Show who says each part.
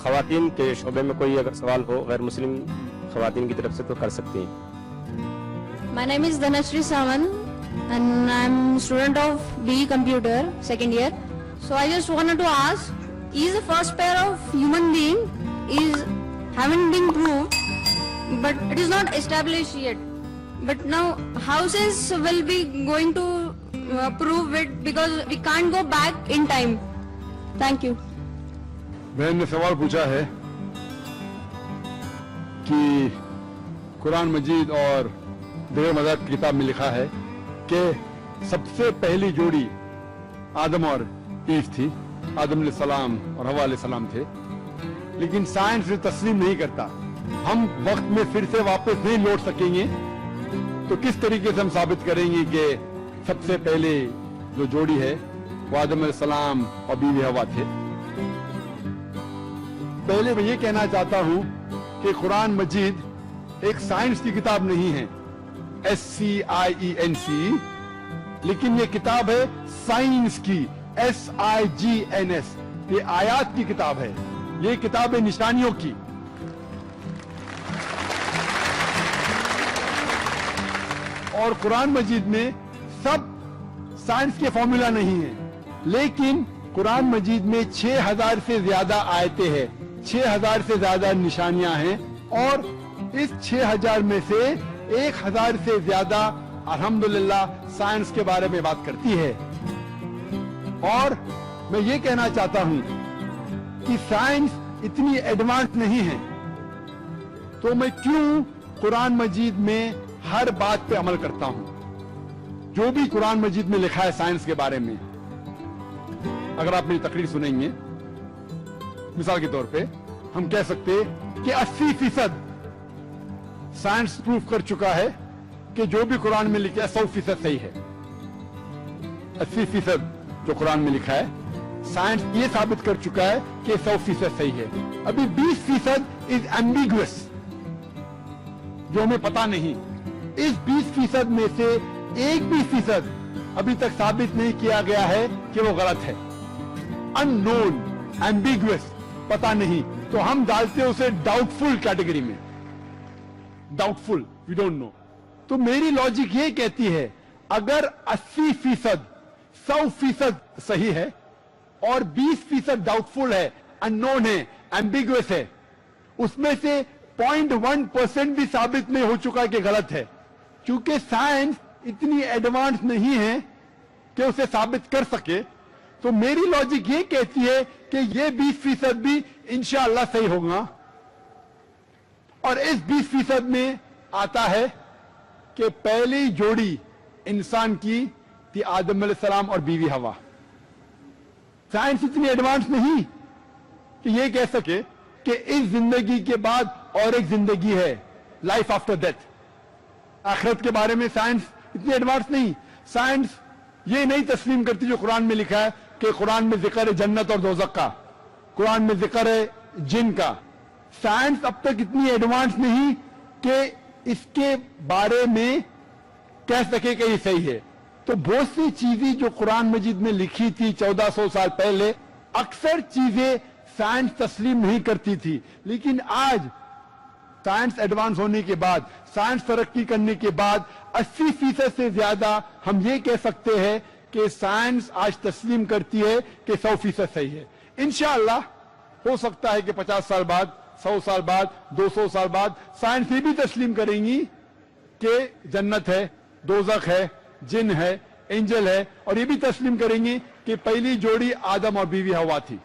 Speaker 1: خواتین کے شعبے میں کوئی اگر سوال ہو غیر مسلم خواتین کی طرف سے تو کر سکتی ہیں.
Speaker 2: My name is Dhanashri Sawan and I'm student of BE Computer, second year. So I just wanted to ask, is the first pair of human being haven't been proved, but it is not established yet. But now houses will be going to prove it because we can't go back in time. Thank you.
Speaker 3: बहन ने सवाल पूछा है कि कुरान मजीद और देर मज़ाक की किताब में लिखा है कि सबसे पहली जोड़ी आदम और ईव थी, आदम अलैहिस्सलाम और हवा अलैहिस्सलाम थे, लेकिन साइंस तस्लीम नहीं करता. हम वक्त में फिर से वापस नहीं लौट सकेंगे तो किस तरीके से हम साबित करेंगे कि सबसे पहले जो जोड़ी है वो आदम अलैहिस्सलाम और बीवी हवा थे. पहले मैं ये कहना चाहता हूं कि कुरान मजीद एक साइंस की किताब नहीं है, SCIENC, लेकिन ये किताब है साइंस की, SIGNS. ये आयात की किताब है, ये किताब है निशानियों की. और कुरान मजीद में सब साइंस के फॉर्मूला नहीं है, लेकिन कुरान मजीद में 6000 से ज्यादा आयतें हैं, 6000 से ज्यादा निशानियां हैं, और इस 6000 में से 1000 से ज्यादा अल्हम्दुलिल्लाह साइंस के बारे में बात करती है. और मैं ये कहना चाहता हूं कि साइंस इतनी एडवांस नहीं है, तो मैं क्यों कुरान मजीद में हर बात पे अमल करता हूं. जो भी कुरान मजीद में लिखा है साइंस के बारे में, अगर आप मेरी तकरीर सुनेंगे, मिसाल के तौर पे हम कह सकते कि 80% साइंस प्रूफ कर चुका है कि जो भी कुरान में लिखा है 100% सही है. 80% जो कुरान में लिखा है साइंस ये साबित कर चुका है कि 100% सही है. अभी 20% इज एम्बिगुअस, जो हमें पता नहीं. इस 20% में से 1% अभी तक साबित नहीं किया गया है कि वो गलत है. अननोन, एम्बिगुअस, पता नहीं, तो हम डालते हैं उसे डाउटफुल कैटेगरी में. Doubtful, we don't know. तो मेरी लॉजिक ये कहती है अगर 80% 100% सही है और 20% डाउटफुल है, अननोन है, एम्बिगुअस है, उसमें से 0.1% भी साबित नहीं हो चुका कि गलत है, क्योंकि साइंस इतनी एडवांस नहीं है कि उसे साबित कर सके. तो मेरी लॉजिक ये कहती है कि ये 20% भी इंशाअल्लाह सही होगा. और इस 20% में आता है कि पहली जोड़ी इंसान की थी आदम अलैहिस्सलाम और बीवी हवा. साइंस इतनी एडवांस नहीं कि ये कह सके कि इस जिंदगी के बाद और एक जिंदगी है, लाइफ आफ्टर डेथ. आखिरत के बारे में साइंस इतनी एडवांस नहीं. साइंस ये नहीं तस्लीम करती जो कुरान में लिखा है कि कुरान में जिक्र है जन्नत और दोज़ख का, कुरान में जिक्र है जिन का. साइंस अब तक इतनी एडवांस नहीं कि इसके बारे में कह सके कि ये सही है. तो बहुत सी चीजें जो कुरान मजीद में लिखी थी 1400 साल पहले, अक्सर चीजें साइंस तस्लीम नहीं करती थी. लेकिन आज साइंस एडवांस होने के बाद, साइंस तरक्की करने के बाद 80% से ज्यादा हम ये कह सकते हैं कि साइंस आज तस्लीम करती है कि 100% सही है. इंशाअल्लाह हो सकता है कि 50 साल बाद, 100 साल बाद, 200 साल बाद साइंस ये भी तस्लीम करेंगी कि जन्नत है, दोज़ख है, जिन है, एंजल है, और ये भी तस्लीम करेंगी कि पहली जोड़ी आदम और बीवी हवा थी.